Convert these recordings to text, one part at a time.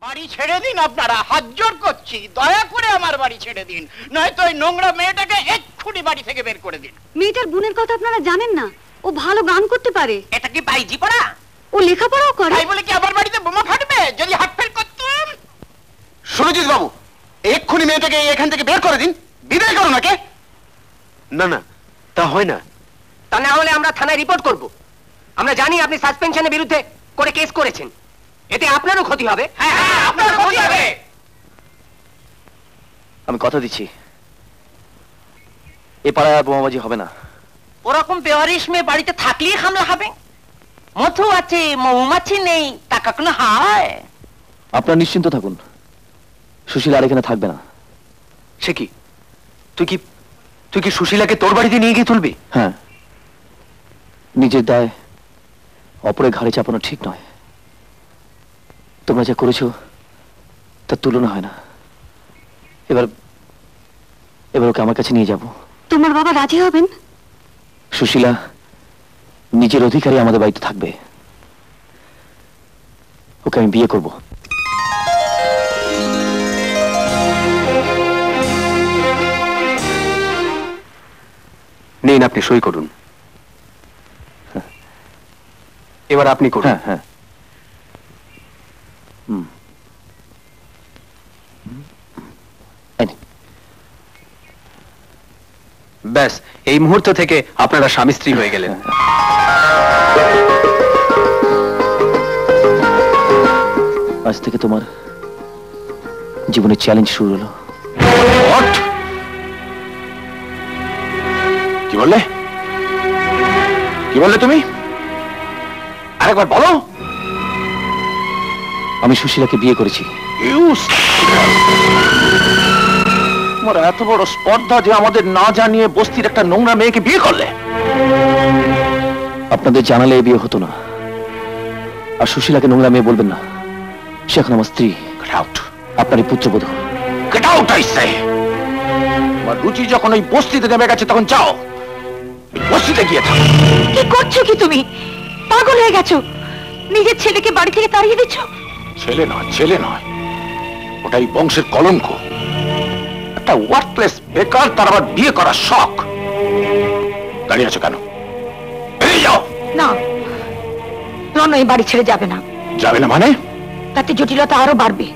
বাড়ি ছেড়ে দিন, আপনারা হাত জোর করছি, দয়া করে আমার বাড়ি ছেড়ে দিন, নয়তো ওই নোংরা মেয়েটাকে এক্ষুনি বাড়ি থেকে বের করে দিন। মেয়েটার বোনের কথা আপনারা জানেন না, ও ভালো গান করতে পারে। এটা কি বাইজি পড়া? ও লেখাপড়াও করে। তাই বলে কি আমার বাড়িতে বোমা ফাটবে যদি হাত ফেল করতাম? সুরজিৎ বাবু, এক্ষুনি মেয়েটাকে এখান থেকে বের করে দিন, বিদায় করো নাকে। না না, তা হয় না। তা না হলে আমরা থানায় রিপোর্ট করব। আমরা জানি আপনি সাসপেনশনের বিরুদ্ধে করে কেস করেছেন, এতে আপনারও ক্ষতি হবে। হ্যাঁ হ্যাঁ, আপনার ক্ষতি হবে। আমি কথা দিচ্ছি, এ পাড়ায় আর বোমাবাজি হবে না। ওরকম বেওয়ারিশ মেয়ে বাড়িতে থাকলেই হামলা হবে? মধু আছে, মৌমাছি নেই, তা কখনো হয়? আপনারা নিশ্চিন্ত থাকুন, সুশীলা আর এখানে থাকবে না। সে কি, তুই কি সুশীলাকে তোর বাড়িতে নিয়ে গিয়ে তুলবি? হ্যাঁ, নিজের দায় অপরের ঘাড়ে চাপানো ঠিক নয়। তোমরা যা করেছো তার তুলনা হয় না। এবার ওকে আমার কাছে নিয়ে যাব। তোমার বাবা রাজি হবেন? সুশীলা নিজের অধিকারে আমাদের বাড়িতে থাকবে, ওকে আমি বিয়ে করব। নিন, আপনি সই করুন। এবার আপনি করুন। হ্যাঁ হ্যাঁ। ব্যাস, এই মুহূর্ত থেকে আপনারা স্বামী স্ত্রী হয়ে গেলেন। আজ থেকে তোমার জীবনের চ্যালেঞ্জ শুরু হলো। কি বললে? কি বললে তুমি? আরেকবার বলো। আমি সুশীলাকে বিয়ে করেছি। তোমার এত বড় স্পর্ধা যে আমাদের না জানিয়ে বস্তির একটা নোংরা মেয়েকে বিয়ে করলে? আপনাদের জানালে এই বিয়ে হতো না। আর সুশীলাকে নোংরা মেয়ে বলবেন না, সে এখন আমার স্ত্রী, আপনারই পুত্রবধূ। Get out, I say! তোমার রুচি যখন ওই বস্তিতে নেমে গেছে তখন যাও, বস্তিতে গিয়ে থাকো। কি করছো কি তুমি? পাগল হয়ে গেছো? নিজের ছেলেকে বাড়ি থেকে তাড়িয়ে দিচ্ছ? ছেলে নয়, ওটাই বংশের কলঙ্ক। একটা ওয়ার্কপ্লেস বেকার, তার আবার বিয়ে করার শখ। দাঁড়িয়ে আছো কেন? বেরিয়ে যাও। না, রণ এই বাড়ি ছেড়ে যাবে না। যাবে না মানে? তাতে জটিলতা আরো বাড়বে,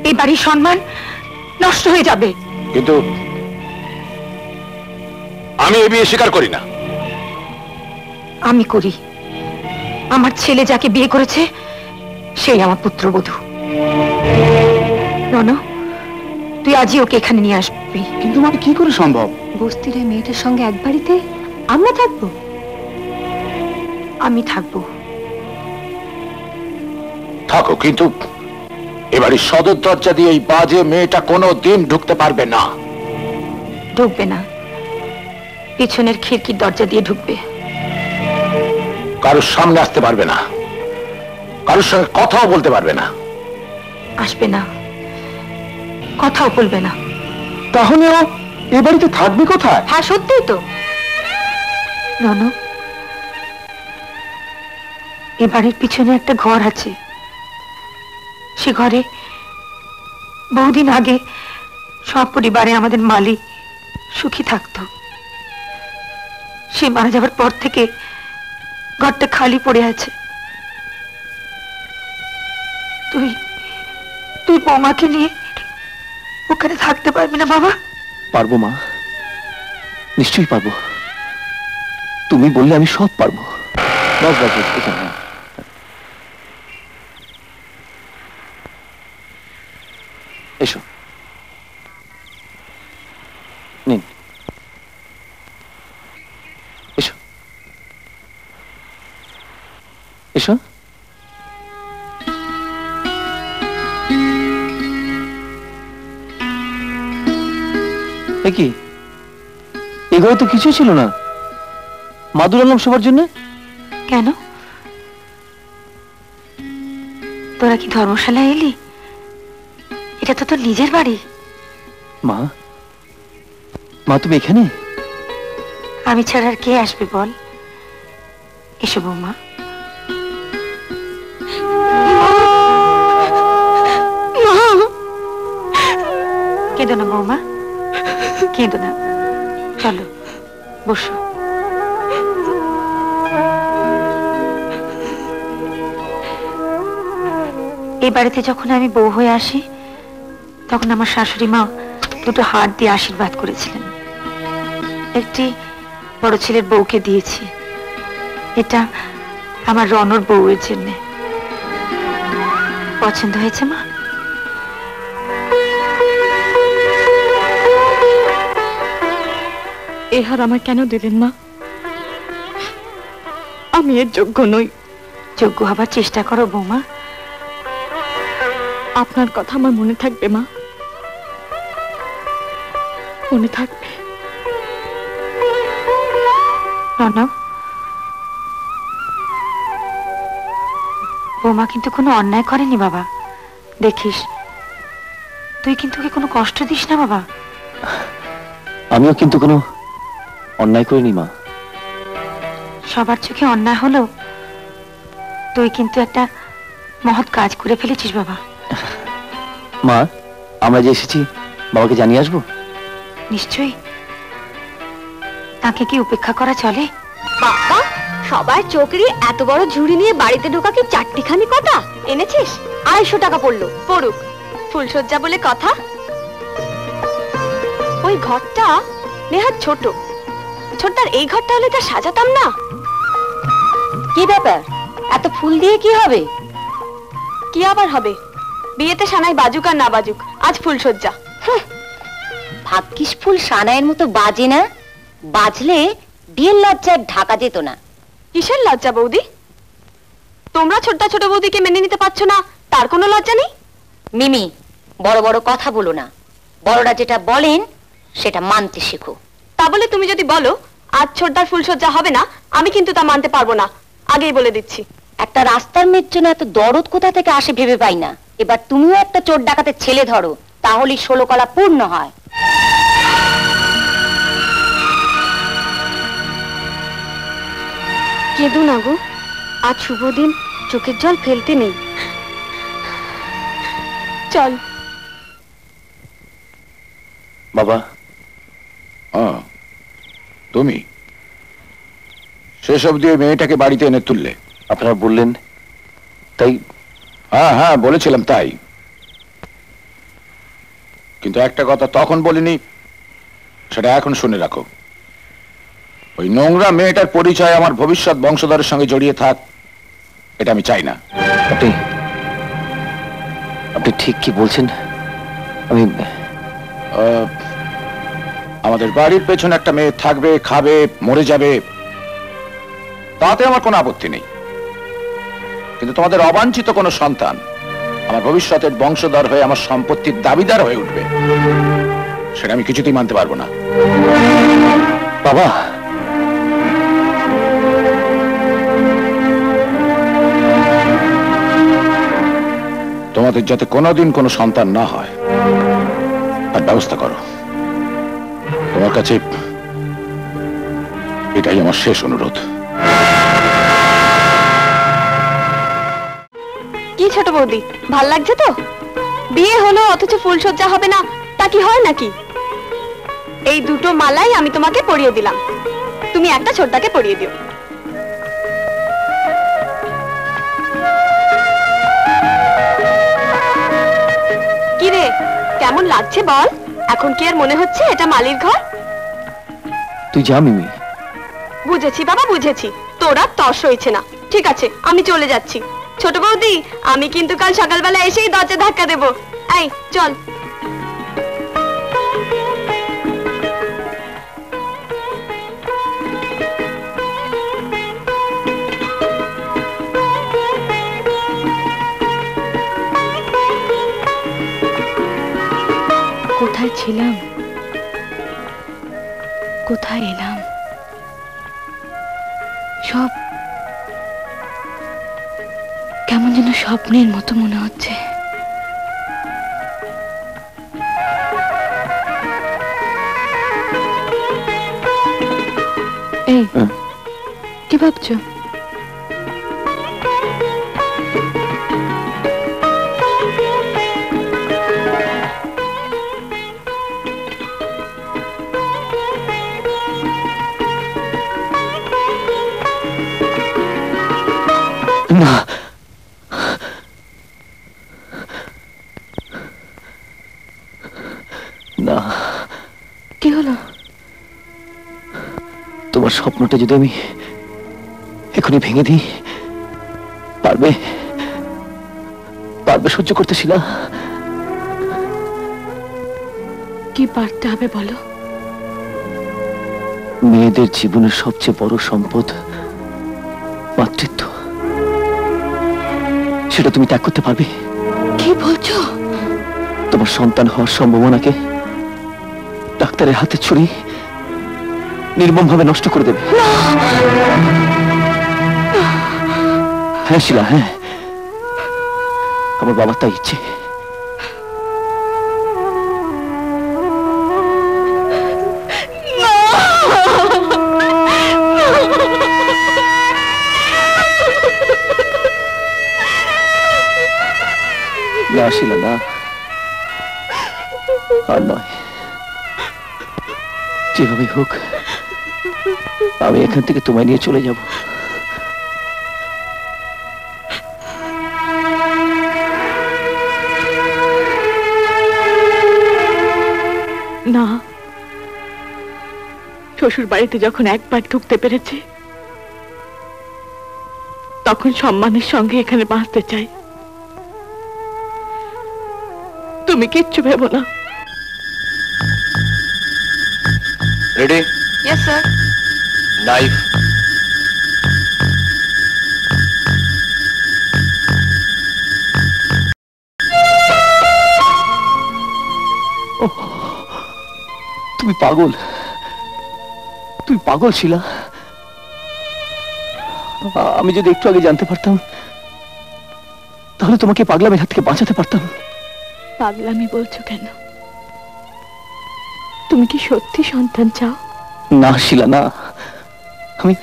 এই বাড়ির সম্মান নষ্ট হয়ে যাবে। কিন্তু আমি এই বিয়ে স্বীকার করি না। আমি করি। আমার ছেলে যাকে বিয়ে করেছে সেই আমার পুত্রবধূ। রণ, তুই আজই ওকে এখানে নিয়ে আসবি। কিন্তু মানে কি করে সম্ভব? বস্তির এই মেয়েটার সঙ্গে এক বাড়িতে আমরা থাকবো? আমি থাকবো। থাকো, কিন্তু এবারে সদর দরজা দিয়ে এই বাজে মেয়েটা কোনো দিন ঢুকতে পারবে না। ঢুকবে না, পিছনের খিড়কির দরজা দিয়ে ঢুকবে। কারোর সামনে আসতে পারবে না, কারোর সঙ্গে কথাও বলতে পারবে না। আসবে না, কথাও বলবে না। তাহলে ও এ বাড়িতে থাকবে কোথায়? হ্যাঁ, সত্যিই তো। রণ, এ বাড়ির পিছনে একটা ঘর আছে। সে ঘরে বহুদিন আগে সব পরিবারে আমাদের মালি সুখী থাকতো। সে মারা যাবার পর থেকে ঘরটা খালি পড়ে আছে। তুই তুই বৌমাকে নিয়ে ওখানে থাকতে পারবি না বাবা? পারবো মা, নিশ্চয়ই পারবো। তুমি বললে আমি সব পারবো। বাস বাস বাস, এখানে। এসো, নিন, এসো এসো। কি এ ঘরে তো কিছু ছিল না। মাদুর আনলাম সবার জন্য। কেন, তোরা কি ধর্মশালায় এলি? এটা তো তোর নিজের বাড়ি। মা, মা তুমি এখানে? আমি ছাড়া আর কে আসবে বল? এসো বৌমা। কেঁদো না বৌমা, কেঁদো না, চলো বসো। এই বাড়িতে যখন আমি বউ হয়ে আসি তখন আমার শাশুড়ি মা দুটো হাত দিয়ে আশীর্বাদ করেছিলেন। একটি বড় ছেলের বউকে দিয়েছি, এটা আমার রনর বউয়ের জন্য। পছন্দ হয়েছে মা? এই হার আমায় কেন দিলেন মা? আমি এর যোগ্য নই। যোগ্য হবার চেষ্টা করো বৌমা। আপনার কথা আমার মনে থাকবে মা, মনে থাকবে। রনব, বৌমা কিন্তু কোনো অন্যায় করেনি বাবা, দেখিস তুই কিন্তু ওকে কোনো কষ্ট দিস না বাবা। আমিও কিন্তু কোনো অন্যায় করিনি মা। সবার চোখে অন্যায় হলেও তুই কিন্তু একটা মহৎ কাজ করে ফেলেছিস বাবা। মা, আমরা যে এসেছি বাবাকে জানিয়ে আসবো? নিশ্চয়ই, তাকে কি উপেক্ষা করা চলে? বাবা, সবার চোখেরই এত বড় ঝুড়ি নিয়ে বাড়িতে ঢোকা কি চারটিখানি কথা? এনেছিস? 250 টাকা পড়লো। পড়ুক, ফুলসজ্জা বলে কথা। ওই ঘরটা নেহাত ছোট, ছোটটার এই ঘরটা হলে তা সাজাতাম না? কি ব্যাপার, এত ফুল দিয়ে কি হবে? কি আবার হবে, বিয়েতে সানাই বাজুক আর না বাজুক, আজ ফুলসজ্জা। ভাগ্যিস ফুল সানাইয়ের মতো বাজে না, বাজলে বিয়ের লজ্জায় ঢাকা যেত না। কিসের লজ্জা বৌদি? তোমরা ছোট ছোট বৌদিকে মেনে নিতে পারছো না, তার কোনো লজ্জা নেই? মিমি, বড় বড় কথা বলো না, বড়রা যেটা বলেন সেটা মানতে শেখো। তা বলে তুমি যদি বলো আজ ছোটদার ফুলসজ্জা হবে না, আমি কিন্তু তা মানতে পারবো না, আগেই বলে দিচ্ছি। একটা রাস্তার মেয়ের জন্য এত দরদ কোথা থেকে আসে ভেবে পাই না। এবার তুমিও একটা চোর ডাকাতের ছেলে ধরো, তাহলেই 16 কলা পূর্ণ হয়। কেঁদো না গো, আজ শুভ দিন, চোখের জল ফেলতে নেই। চল বাবা। তুমি সেসব দিয়ে মেয়েটাকে বাড়িতে এনে তুললে? আপনারা বললেন তাই। হ্যাঁ হ্যাঁ, বলেছিলাম তাই, কিন্তু একটা কথা তখন বলিনি, সেটা এখন শুনে রাখো। ওই নোংরা মেয়েটার পরিচয় আমার ভবিষ্যৎ বংশধরের সঙ্গে জড়িয়ে থাক, এটা আমি চাই না। আপনি আপনি ঠিক কি বলছেন? আমি আমাদের বাড়ির পেছনে একটা মেয়ে থাকবে, খাবে, মরে যাবে, তাতে আমার কোনো আপত্তি নেই, কিন্তু তোমাদের অবাঞ্ছিত কোনো সন্তান আমার ভবিষ্যতের বংশধর হয়ে আমার সম্পত্তির দাবিদার হয়ে উঠবে, সেটা আমি কিছুতেই মানতে পারবো না। বাবা, তোমাদের যাতে কোনোদিন কোনো সন্তান না হয় তার ব্যবস্থা করো। তোমার কাছে এটাই আমার শেষ অনুরোধ। কি ছোট বৌদি, ভাল লাগছে তো? বিয়ে হলো অথচ ফুলসজ্জা হবে না, তা কি হয় নাকি? এই দুটো মালাই আমি তোমাকে পরিয়ে দিলাম, তুমি একটা ছোটটাকে পরিয়ে দিও। কি রে, কেমন লাগছে বল? এখন কি আর মনে হচ্ছে এটা মালির ঘর? তুই যা মিমি। বুঝেছি বাবা, বুঝেছি, তোরা তর সইছে না। ঠিক আছে, আমি চলে যাচ্ছি। ছোট বৌদি, আমি কিন্তু কাল সকালবেলা এসেই দরজা ধাক্কা দেবো। এই চল। কোথায় ছিলাম, কোথায় এলাম, সব কেমন যেন স্বপ্নের মতো মনে হচ্ছে। এই কি ভাবছো? না। কি হলো? তোমার স্বপ্নটা যদি আমি এখনই ভেঙে দিই, পারবে পারবে সহ্য করতে শিলা? কি পারতে হবে বলো? মেয়েদের জীবনের সবচেয়ে বড় সম্পদ মাতৃত্ব, সেটা তুমি ত্যাগ করতে পারবে? কি বলছো? তোমার সন্তান হওয়ার সম্ভাবনাকে ডাক্তারের হাতে ছুরি নির্মম ভাবে নষ্ট করে দেবে। হ্যাঁ শিলা, হ্যাঁ, আমার বাবার তাই ইচ্ছে। না শিলা, না, আর নয়। যেভাবে হোক আমি এখান থেকে তোমায় নিয়ে চলে যাব। না, শ্বশুর বাড়িতে যখন একবার ঢুকতে পেরেছি তখন সম্মানের সঙ্গে এখানে বাঁচতে চাই। তুমি কিচ্ছু ভেবো না। রেডি? Yes sir. নাইফ। তুমি পাগল, তুমি পাগল শিলা। আমি যদি একটু আগে জানতে পারতাম তাহলে তোমাকে পাগলামের হাত থেকে বাঁচাতে পারতাম। পাগলামি বলছো কেন? তুমি কি সত্যি সন্তান চাও? না শিলা, না, আমি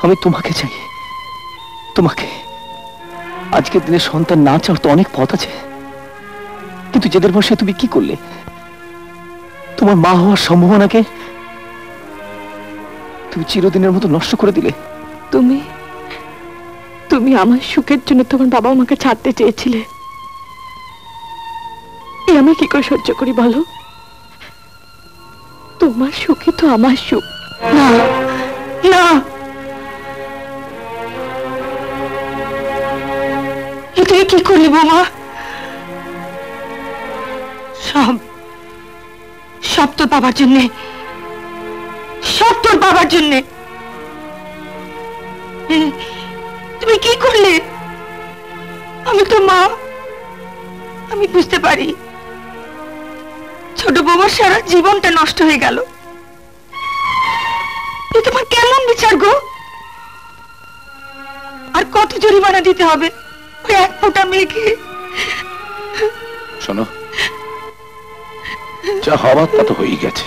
আমি তোমাকে চাই, তোমাকে। আজকের দিনে সন্তান না চাও তো অনেক পথ আছে, কিন্তু জেদের বসে তুমি কি করলে? তোমার মা হওয়ার সম্ভাবনাকে তুমি চিরদিনের মতো নষ্ট করে দিলে। তুমি তুমি আমার সুখের জন্য তোমার বাবা আমাকে ছাড়তে চেয়েছিলে। এ আমি কি করে সহ্য করি বলো? তোমার সুখই তো আমার সুখ। না না, তুই কি করলি বৌমা? সব সব তোর বাবার জন্যে, সব তোর বাবার জন্যে। তুমি কি করলে? আমি তো মা, আমি বুঝতে পারি। ছোট বৌমার সারা জীবনটা নষ্ট হয়ে গেল। এ তোমার কেমন বিচার গো? আর কত জরিমানা দিতে হবে ওই এক ফোঁটা মেয়েকে? শোনো, যা হবার তা তো হয়েই গেছে।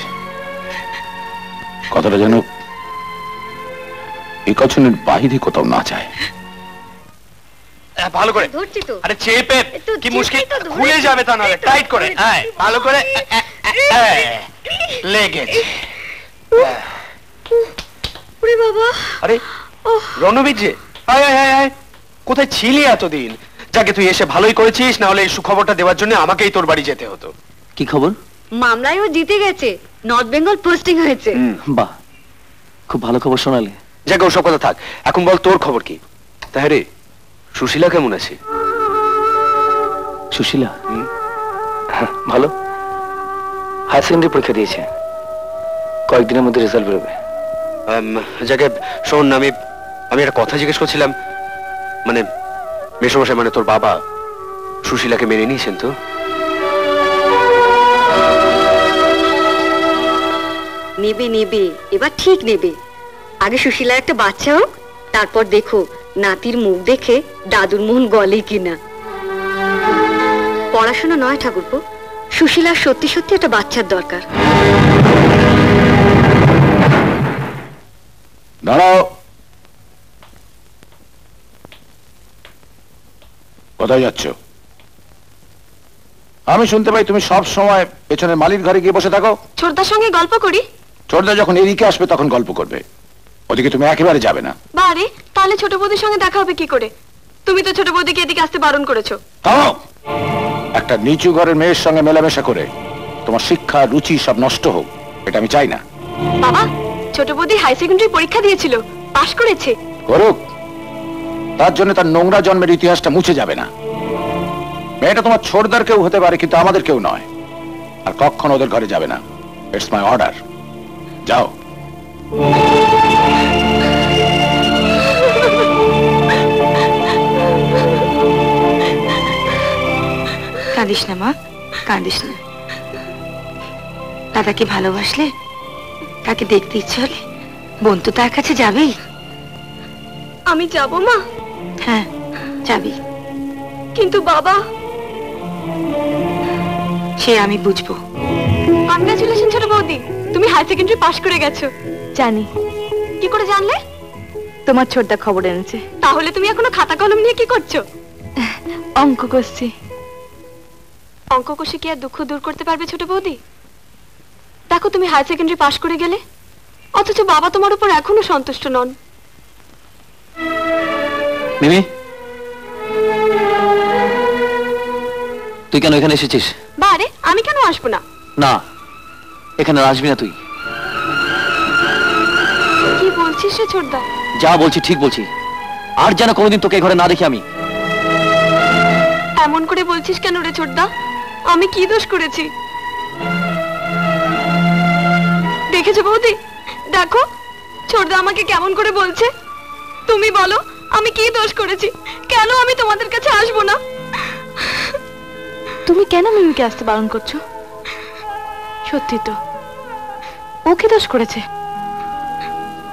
কথাটা যেন এই কথনের বাহিরে কোথাও না যায়। ভালো করে ধরছি তো। আরে চেপে, একটু কি মুশকিল, চেপেই তো ধরেছি। খুলে যাবে তা নাহলে। টাইট করে, হ্যাঁ, ভালো করে লেগেছে। ওরে বাবা, আরে রণবীর যে, আয় আয় আয় আয়, কোথায় ছিলি এতদিন? যাকে তুই এসে ভালোই করেছিস, না হলে এই সুখবরটা দেওয়ার জন্য আমাকেই তোর বাড়ি যেতে হতো। কি খবর? মামলায় ও জিতে গেছে, নর্থ বেঙ্গল পোস্টিং হয়েছে। বাহ, খুব ভালো খবর শোনালে। যাকে ওসব কথা থাক, এখন বল তোর খবর কি? তাই রে, সুশীলা কেমন আছে? সুশীলা ভালো, হায়ার সেকেন্ডারি পরীক্ষা দিয়েছে, কয়েকদিনের মধ্যে রেজাল্ট বেরোবে। যাকে শোন, আমি একটা কথা জিজ্ঞেস করছিলাম, মানে মেসমশাই, মানে তোর বাবা সুশীলাকে মেনে নিয়েছেন তো? নেবে নেবে, এবার ঠিক নেবে। আগে সুশীলার একটা বাচ্চা হোক, তারপর দেখো নাতির মুখ দেখে দাদুর মন গলে কিনা। পড়াশোনা নয় ঠাকুরপো, সুশীলার সত্যি সত্যি একটা বাচ্চার দরকার। দাঁড়াও, কোথায় যাচ্ছ? আমি শুনতে পাই তুমি সব সময় পেছনে মালির ঘরে গিয়ে বসে থাকো। ছোটদার সঙ্গে গল্প করি। ছোটদা যখন এদিকে আসবে তখন গল্প করবে, ওদিকে তুমি একেবারে যাবে না। বারে, তাহলে ছোট বৌদির সঙ্গে দেখা হবে কি করে? তুমি তো ছোট বৌদিকে এদিকে আসতে বারণ করেছো। থামো! একটা নিচু ঘরের মেয়ের সঙ্গে মেলামেশা করে তোমার শিক্ষা রুচি সব নষ্ট হোক, এটা আমি চাই না। বাবা, ছোট বৌদি হাই সেকেন্ডারি পরীক্ষা দিয়েছিল, পাশ করেছে। করুক, তার জন্য তার নোংরা জন্মের ইতিহাসটা মুছে যাবে না। মেয়েটা তোমার ছোটদার কেউ হতে পারে, কিন্তু আমাদের কেউ নয়, আর কখনো ওদের ঘরে যাবে না। It's my order. যাও। কাঁদিস না মা, কাঁদিস না। দাদাকে ভালোবাসলে, তাকে দেখতে ইচ্ছে হলে বোন তো তার কাছে যাবেই। আমি যাব মা? হ্যাঁ যাবি। কিন্তু বাবা? সে আমি বুঝবো। কনগ্রাচুলেশন ছোট বৌদি, তুমি হাই সেকেন্ডারি পাশ করে গেছো। জানি। কি করে জানলে? তোমার ছোটদা খবর এনেছে। তাহলে তুমি এখনো খাতা কলম নিয়ে কি করছো? অঙ্ক কষছি। অঙ্ক কষে কি আর দুঃখ দূর করতে পারবে ছোট বৌদি? দেখো তুমি হাই সেকেন্ডারি পাশ করে গেলে, অথচ বাবা তোমার উপর এখনো সন্তুষ্ট নন। মিমি, তুই কেন এখানে এসেছিস? বারে, আমি কেন আসবো না? না, এখানে আসবি না তুই। কি বলছিস রে ছোটদা? যা বলছি ঠিক বলছি, আর যেন কোনোদিন তোকে ঘরে না দেখি আমি। এমন করে বলছিস কেন রে ছোটদা? আমি কি দোষ করেছি? দেখেছো বৌদি, দেখো ছোটদা আমাকে কেমন করে বলছে। তুমি বলো আমি কি দোষ করেছি? কেন আমি তোমাদের কাছে আসবো না? তুমি কেন মিমিকে আসতে বারণ করছো? সত্যি তো, ও কি দোষ করেছে?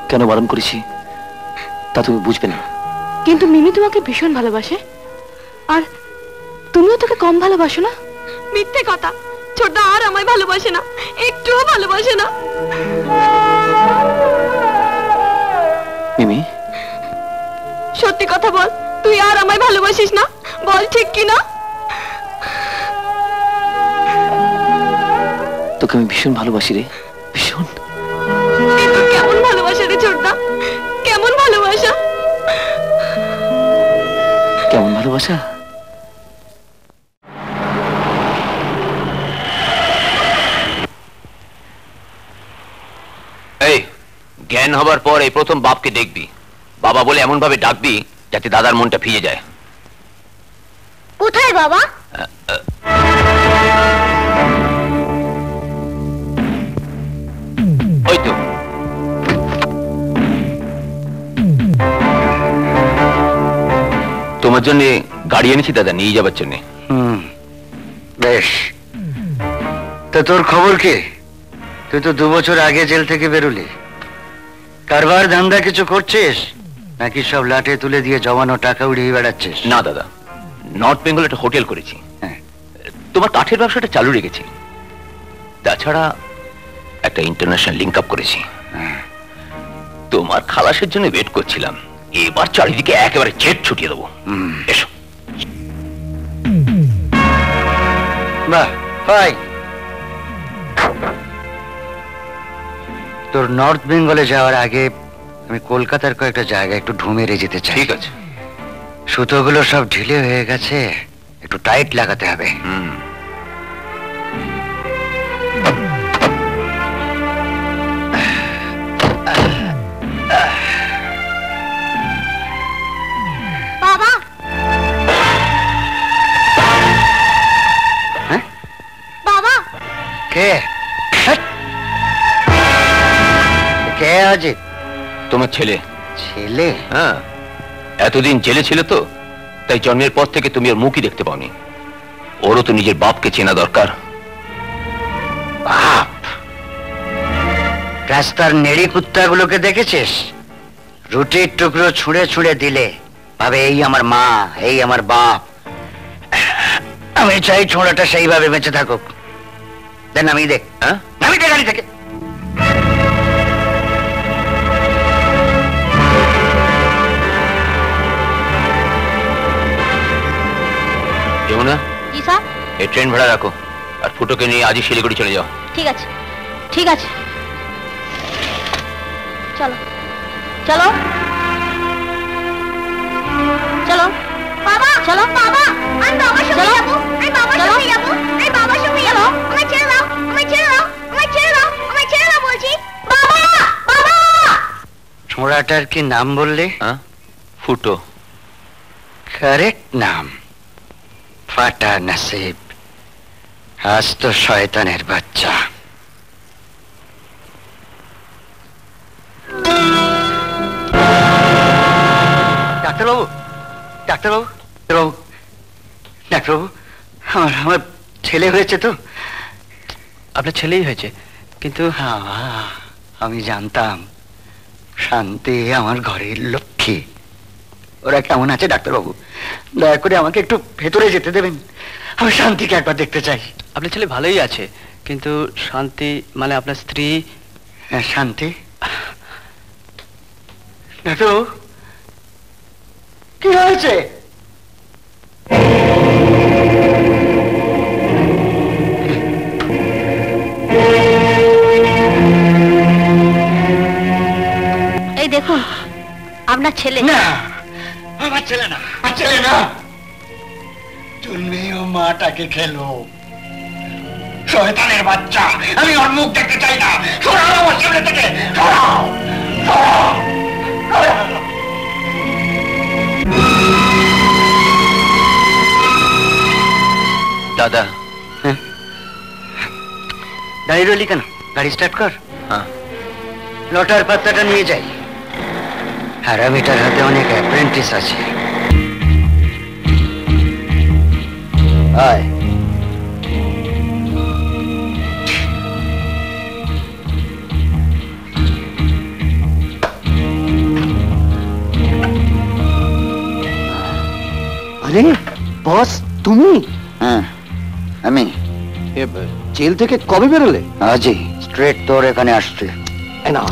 কেন বারণ করেছি তা তুমি বুঝবে না। কিন্তু মিমি তোমাকে ভীষণ ভালোবাসে, আর তুমিও তোকে কম ভালোবাসো না। মিথ্যে কথা, ছোটদা আর আমায় ভালোবাসে না, একটুও ভালোবাসে না। মিমি, সত্যি কথা বল, তুই আর আমায় ভালোবাসিস না? বল ঠিক কি না? তোকে আমি ভীষণ ভালোবাসি রে, ভীষণ। কিন্তু কেমন ভালোবাসা রে ছোটদা, কেমন ভালোবাসা? কেমন ভালোবাসা? এই জ্ঞান হবার পর এই প্রথম বাপকে দেখবি, বাবা বলে এমন ভাবে ডাকবি যাতে দাদার মনটা ফিরে যায়। কোথায় বাবা? ওই তো। তোমার জন্য গাড়ি এনেছি দাদা, নিয়ে যাবার জন্য। বেশ, তা তোর খবর কি? তুই তো 2 বছর আগে জেল থেকে বেরোলি। কারবার ধান্দা কিছু করছিস নাকি সব লাটে তুলে দিয়ে জমানো টাকা উড়িয়ে বেড়াচ্ছিস? না দাদা, নর্থ বেঙ্গল একটা হোটেল করেছি, তোমার কাঠের ব্যবসাটা চালু রেখেছি। তাছাড়া একটা ইন্টারন্যাশনাল লিঙ্ক আপ করেছি। তোমার খালাসের জন্য ওয়েট করছিলাম, এবার চারিদিকে একেবারে জেট ছুটিয়ে দেবো। এসো। বাহ, ফাইন। তোর নর্থ বেঙ্গলে যাওয়ার আগে আমি কলকাতার কয়েকটা জায়গায় একটু ঢুমেরে যেতে চাই। ঠিক আছে। সুতোগুলো সব ঢিলে হয়ে গেছে, একটু টাইট লাগাতে হবে। বাবা, হ্যাঁ? বাবা, কে? কে অজিত? তোমার ছেলে। ছেলে? হ্যাঁ, এতদিন জেলে ছিল তো, তাই জন্মের পর থেকে তুমি ওর মুখই দেখতে পাওনি। ওরও তো নিজের বাপকে চেনা দরকার। বাপ? রাস্তার নেড়ি কুত্তাগুলোকে দেখেছিস? রুটির টুকরো ছুঁড়ে ছুঁড়ে দিলে ভাবে এই আমার মা, এই আমার বাপ। আমি চাই ছোঁড়াটা সেইভাবে বেঁচে থাকুক। দেন আমি দেখ, আমি দেখ গাড়ি থেকে। যমুনা, জি স্যার। এই ট্রেন ভাড়া রাখো, আর ফুটোকে নিয়ে আজই শিলিগুড়ি চলে যাও। ঠিক আছে, ঠিক আছে, চলো চলো চলো। বাবা, চলো বাবা, আমি বাবার সঙ্গে যাবো, আমি বাবার সঙ্গে যাবো, আমি বাবার সঙ্গে যাবো, আমায় ছেড়ে দাও। ছড়াটার কি নাম বললে? ফুটো। কারেক্ট নাম, ফাটা নসিব। আজ তো শয়তানের বাচ্চা। ডাক্তারবাবু, ডাক্তারবাবু, ডাক্তারবাবু, ডাক্তারবাবু, আমার ছেলে হয়েছে তো? আপনার ছেলেই হয়েছে, কিন্তু আমি জানতাম শান্তি আমার ঘরের লক্ষ্মী। ওরা কেমন আছে ডাক্তারবাবু? দয়া করে আমাকে একটু ভেতরে যেতে দেবেন, আমি শান্তিকে একবার দেখতে চাই। আপনার ছেলে ভালোই আছে, কিন্তু শান্তি মানে আপনার স্ত্রী। শান্তি? ডাক্তারবাবু, কি হয়েছে? এই দেখুন আপনার ছেলে। না, আমার ছেলে না, আমার ছেলে না। তুমি ও মাটাকে খেলো, শয়তানের বাচ্চা। আমি ওর মুখ দেখতে চাই না। সরাও আমার সামনে থেকে, সরাও, সরাও, সরাও। দাদা। দাঁড়িয়ে রইলি কেন? গাড়ি স্টার্ট কর। লটার পাত্তাটা নিয়ে যাই। হারামিটার হাতে অনেক অ্যাপ্রেন্টিস আছে। আয়। আরে বস, তুমি? হ্যাঁ আমি। জেল থেকে কবে বেরোলে? আজই স্ট্রেট তোর এখানে আসছে। না,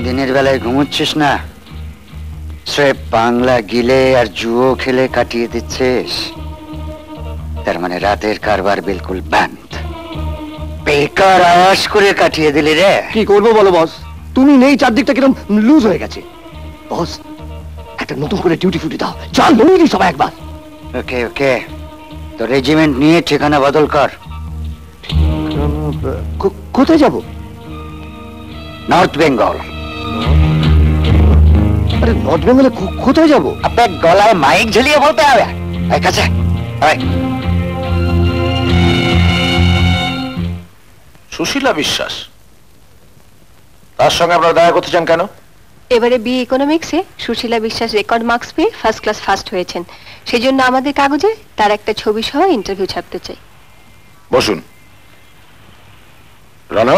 দিনের বেলায় ঘুমোচ্ছিস না, স্রেফ বাংলা গিলে আর জুয়ো খেলে কাটিয়ে দিচ্ছিস। তার মানে রাতের কারবার বিলকুল বন্ধ। বেকার আয়াস করে কাটিয়ে দিলি রে। কি করবো বলো বস, তুমি নেই, চারদিকটা কিরকম লুজ হয়ে গেছে। বস, একটা নতুন করে ডিউটি ফুটি দাও, যা লইলি সবাই একবার। ওকে ওকে, তো রেজিমেন্ট নিয়ে ঠিকানা বদল কর। কোথায় যাব? নর্থ বেঙ্গল। আরে নর্থ বেঙ্গলে কোথায় যাব? আপনার গলায় মাইক ঝুলিয়ে বলতে হবে। কাছে সুশীলা বিশ্বাস, তার সঙ্গে আপনারা দেখা করতে চান কেন? এবারে বি ইকোনমিক্সে সুশীলা বিশ্বাস রেকর্ড মার্কস পেয়ে ফার্স্ট ক্লাস ফার্স্ট হয়েছেন, সেই জন্য আমাদের কাগজে তার একটা ছবি সহ ইন্টারভিউ ছাপতে চাই। বসুন। রানা।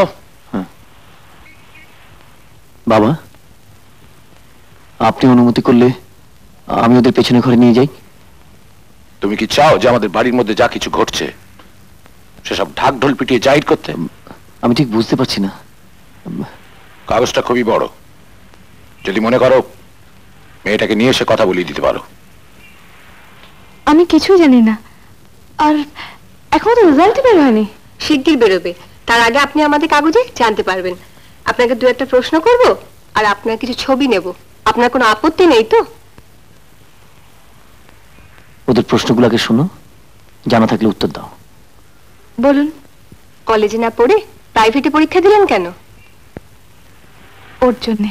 বাবা, আপনি অনুমতি করলে আমি ওদের পেছনে ঘরে নিয়ে যাই। তুমি কি চাও যে আমাদের বাড়ির মধ্যে যা কিছু ঘটছে সেসব ঢাক ঢোল পিটিয়ে জাহির করতে? আমি ঠিক বুঝতে পারছি না। কাগজটা খুবই বড়, যদি মনে করো মেয়েটাকে নিয়ে এসে কথা বলিয়ে দিতে পারো। আমি কিছুই জানি না, আর এখনো তো রেজাল্টই বের হয়নি। শিগগির বেরোবে, তার আগে আপনি আমাদের কাগজে জানতে পারবেন। আপনাকে দু একটা প্রশ্ন করব আর আপনার কিছু ছবি নেব। আপনার কোনো আপত্তি নেই তো? ওদের প্রশ্নগুলোকে শোনো, জানা থাকলে উত্তর দাও। বলুন। কলেজে না পড়ে প্রাইভেটে পরীক্ষা দিলেন কেন? ওর জন্যে।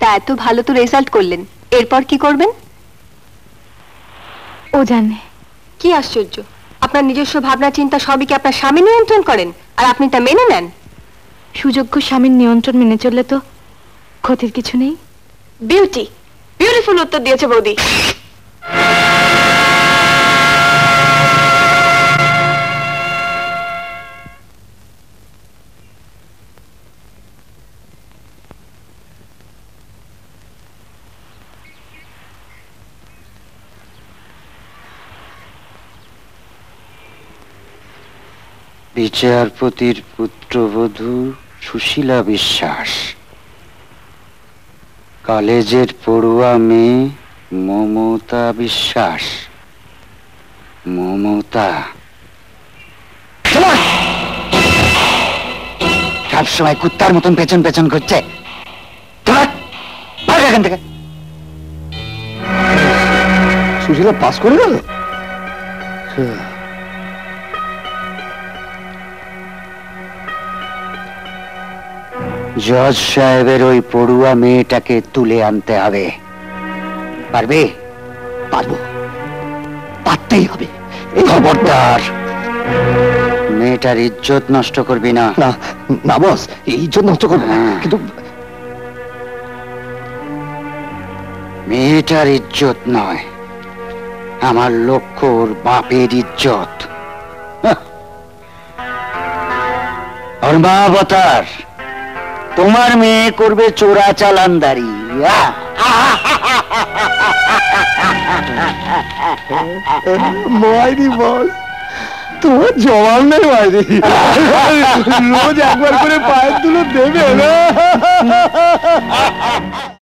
তা এত ভালো তো রেজাল্ট করলেন, এরপর কি করবেন? ও জানে। কি আশ্চর্য, আপনার নিজস্ব ভাবনা চিন্তা সবই কি আপনার স্বামী নিয়ন্ত্রণ করেন, আর আপনি তা মেনে নেন? সুযোগ্য স্বামীর নিয়ন্ত্রণ মেনে চললে তো ক্ষতির কিছু নেই। বিউটি, বিউটিফুল উত্তর দিয়েছে বৌদি। বিচারপতির পুত্রবধূ সুশীলা বিশ্বাস, কলেজের পড়ুয়া মেয়ে মমতা বিশ্বাস। মমতা সবসময় কুত্তার মতন পেছন পেছন করছে। এখান থেকে। সুশীলা পাস করে গেল? জজ সাহেবের ওই পড়ুয়া মেয়েটাকে তুলে আনতে হবে। পারবে? পারবো, পারতেই হবে। খবরদার, মেয়েটার ইজ্জত নষ্ট করবি না। না না বস, ইজ্জত নষ্ট করবো না, কিন্তু মেয়েটার ইজ্জত নয়, আমার লক্ষ্য ওর বাপের ইজ্জত। ওর মা অবতার, তোমার মেয়ে করবে চোরা চালানদারি। মাইরি বস, তোমার জবাব নেই মাইরি। রোজ একবার করে পায়ের তুলো দেবে না।